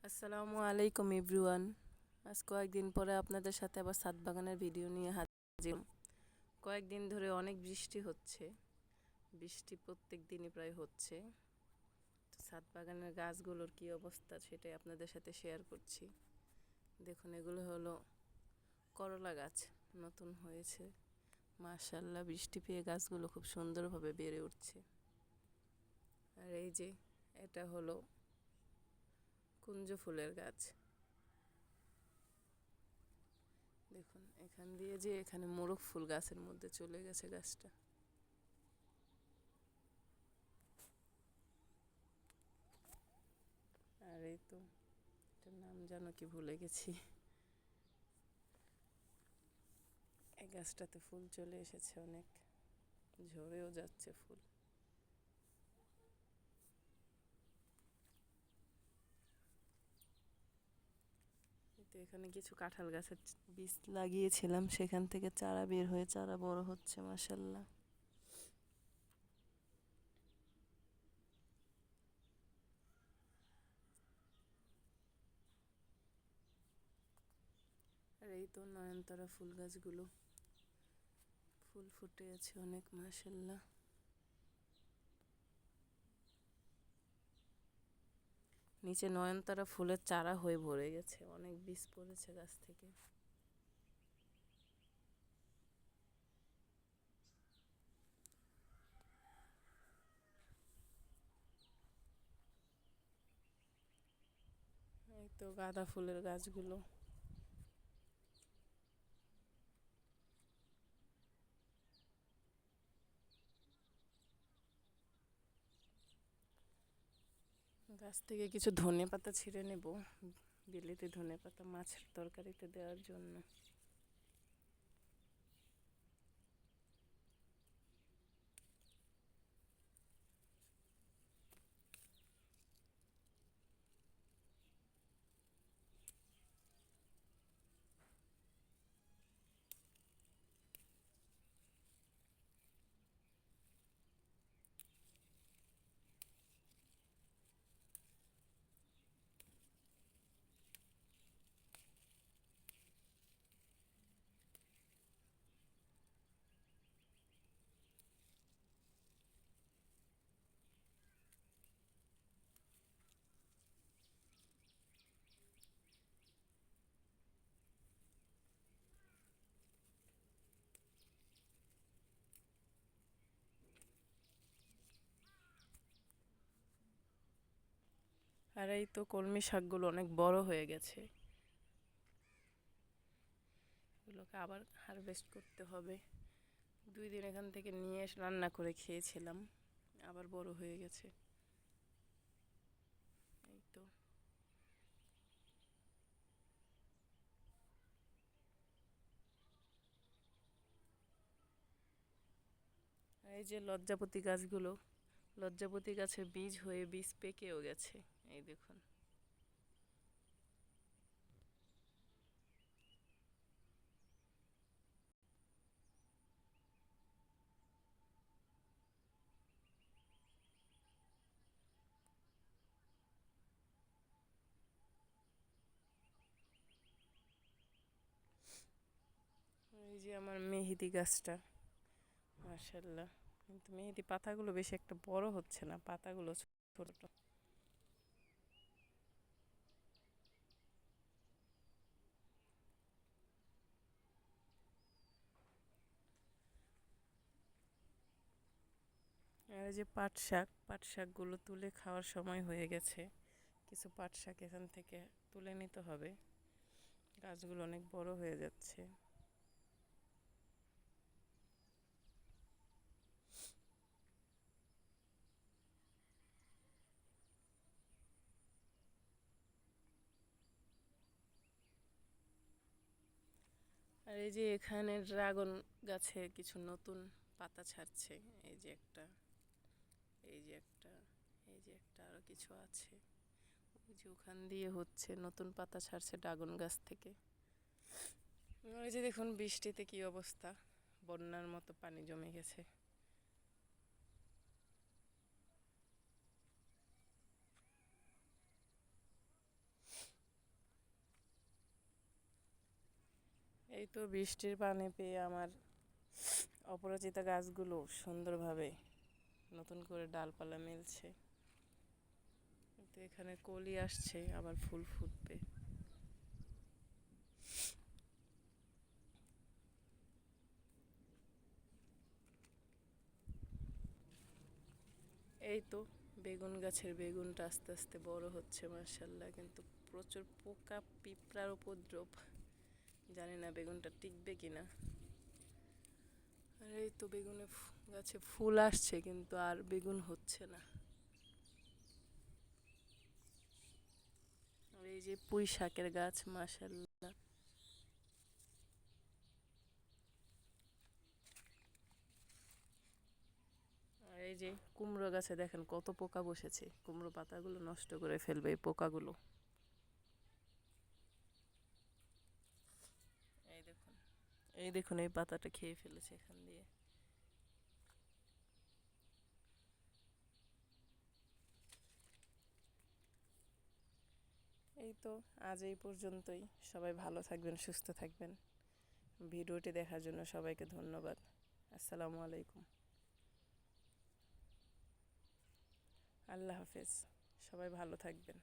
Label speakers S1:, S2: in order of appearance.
S1: আসসালামু আলাইকুম এভরিওয়ান। আজ কয়েকদিন পরে আপনাদের সাথে আবার ছাদ বাগানের ভিডিও নিয়ে হাজির। কয়েকদিন ধরে অনেক বৃষ্টি হচ্ছে, বৃষ্টি প্রত্যেক দিনই প্রায় হচ্ছে। তো ছাদ বাগানের গাছগুলোর কী অবস্থা সেটাই আপনাদের সাথে শেয়ার করছি। দেখুন, এগুলো হলো করলা গাছ, নতুন হয়েছে। মাশাআল্লাহ, বৃষ্টি পেয়ে গাছগুলো খুব সুন্দরভাবে বেড়ে উঠছে। আর এই যে এটা হলো কুঞ্জ ফুলের গাছ। দেখুন, এখান দিয়ে যে এখানে মোরগ ফুল গাছের মধ্যে চলে গেছে গাছটা। আর এই তো, এটার নাম যেন কি ভুলে গেছি। এই গাছটাতে ফুল চলে এসেছে, অনেক ঝরেও যাচ্ছে ফুল। তো এখানে কিছু কাঁঠাল গাছের বীজ লাগিয়েছিলাম, সেখান থেকে চারা বের হয়ে চারা বড় হচ্ছে মাশাআল্লাহ। আর এই তো নয়নতারা ফুল গাছগুলো ফুল ফুটে আছে অনেক মাশাআল্লাহ। নিচে নয়নতারা ফুলের চারা হয়ে ভরে গেছে, অনেক বীজ পড়েছে গাছ থেকে। এই তো গাঁদা ফুলের গাছগুলো। গাছ থেকে কিছু ধনেপাতা ছিঁড়ে নেব, বিলেতি ধনেপাতা মাছের তরকারিতে দেওয়ার জন্য। আর এই তো কলমি শাকগুলো অনেক বড় হয়ে গেছে, এগুলোকে আবার হারভেস্ট করতে হবে। 2 দিন এখান থেকে নিয়ে এসে রান্না করে খেয়েছিলাম, আবার বড় হয়ে গেছে। এই তো, এই যে লজ্জাপতি গাছগুলো, লজ্জাপতি গাছের বীজ হয়ে বীজ পেকেও গেছে, এই দেখুন। এই যে আমার মেহেদি গাছটা, মাশাআল্লাহ, কিন্তু মেহেদি পাতাগুলো বেশি একটা বড় হচ্ছে না, পাতাগুলো ছোট ছোট। আর এই যে পাট শাক, পাট শাকগুলো তুলে খাওয়ার সময় হয়ে গেছে। কিছু পাট শাক এখান থেকে তুলে নিতে হবে, গাছগুলো অনেক বড় হয়ে যাচ্ছে। আর এই যে এখানে ড্রাগন গাছে কিছু নতুন পাতা ছাড়ছে, এই যে একটা, এই যে একটা, এই যে একটা, আরো কিছু আছে। ওই যে ওখান দিয়ে হচ্ছে নতুন পাতা ছাড়ছে ড্রাগন গাছ থেকে। ওই যে দেখুন বৃষ্টিতে কি অবস্থা, বন্যার মতো পানি জমে গেছে। এই তো বৃষ্টির পানি পেয়ে আমার অপরাজিতা গাছগুলো সুন্দরভাবে নতুন করে ডালপালা মেলছে। তো এখানে কলি আসছে, আবার ফুল ফুটবে। এই তো বেগুন গাছের বেগুনটা আস্তে আস্তে বড় হচ্ছে মাশাআল্লাহ, কিন্তু প্রচুর পোকা পিঁপড়ার উপদ্রব, জানি না বেগুনটা টিকবে কিনা। আর এই তো বেগুনে গাছে ফুল আসছে, কিন্তু আর বেগুন হচ্ছে না। আর এই যে পুঁই শাকের গাছ মাশাআল্লাহ। আর এই যে কুমড়ো গাছে দেখেন কত পোকা বসেছে, কুমড়ো পাতাগুলো নষ্ট করে ফেলবে এই পোকাগুলো। এই দেখুন, এই দেখুন এই পাতাটা খেয়ে ফেলেছে এখান দিয়ে। এই তো আজ এই পর্যন্তই। সবাই ভালো থাকবেন, সুস্থ থাকবেন। ভিডিওটি দেখার জন্য সবাইকে ধন্যবাদ। আসসালামু আলাইকুম। আল্লাহ হাফেজ। সবাই ভালো থাকবেন।